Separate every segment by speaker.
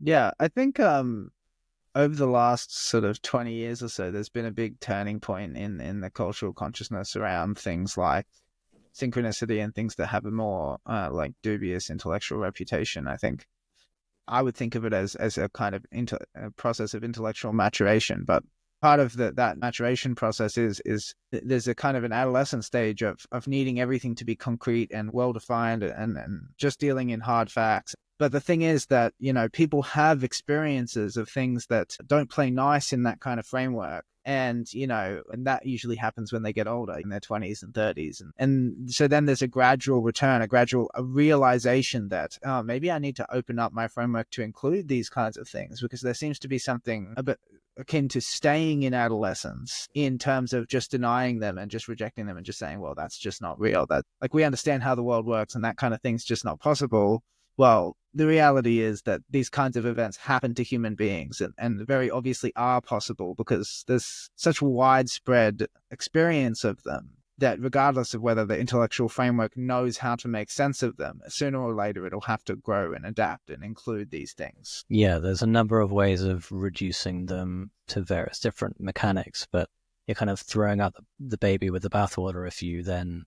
Speaker 1: Yeah, I think over the last sort of 20 years or so, there's been a big turning point in the cultural consciousness around things like synchronicity and things that have a more like dubious intellectual reputation. I think I would think of it as a kind of a process of intellectual maturation, but part of that maturation process is there's a kind of an adolescent stage of needing everything to be concrete and well defined and just dealing in hard facts. But the thing is that, people have experiences of things that don't play nice in that kind of framework. And that usually happens when they get older in their 20s and 30s. And so then there's a gradual return, a realization that, oh, maybe I need to open up my framework to include these kinds of things, because there seems to be something a bit akin to staying in adolescence in terms of just denying them and just rejecting them and just saying, well, that's just not real. That, like, we understand how the world works and that kind of thing's just not possible. Well, the reality is that these kinds of events happen to human beings and very obviously are possible because there's such widespread experience of them that regardless of whether the intellectual framework knows how to make sense of them, sooner or later it'll have to grow and adapt and include these things.
Speaker 2: Yeah, there's a number of ways of reducing them to various different mechanics, but you're kind of throwing out the baby with the bathwater if you then,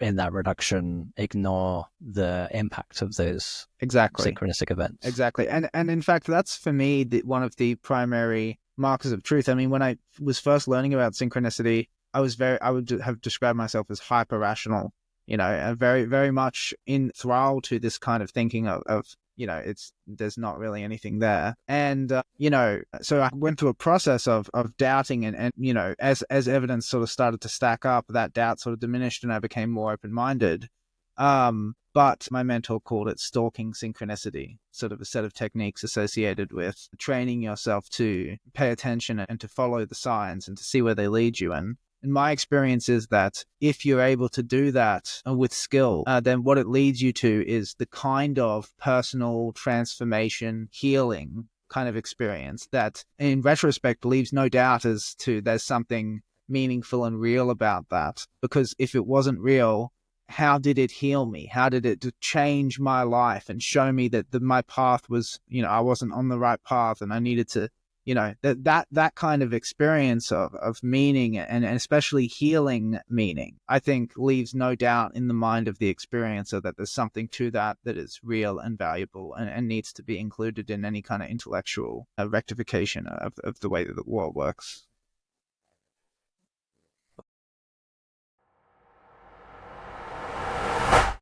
Speaker 2: in that reduction, ignore the impact of those
Speaker 1: Exactly.
Speaker 2: synchronistic events.
Speaker 1: Exactly. And in fact, that's for me one of the primary markers of truth. I mean, when I was first learning about synchronicity, I would have described myself as hyper rational, very, very much enthralled to this kind of thinking of there's not really anything there. And, so I went through a process of doubting and as evidence sort of started to stack up, that doubt sort of diminished and I became more open-minded. But my mentor called it stalking synchronicity, sort of a set of techniques associated with training yourself to pay attention and to follow the signs and to see where they lead you. And my experience is that if you're able to do that with skill, then what it leads you to is the kind of personal transformation, healing kind of experience that in retrospect leaves no doubt as to there's something meaningful and real about that. Because if it wasn't real, how did it heal me? How did it change my life and show me that my path was, I wasn't on the right path and I needed to, that kind of experience of meaning and especially healing meaning, I think leaves no doubt in the mind of the experiencer that there's something to that is real and valuable and needs to be included in any kind of intellectual rectification of the way that the world works.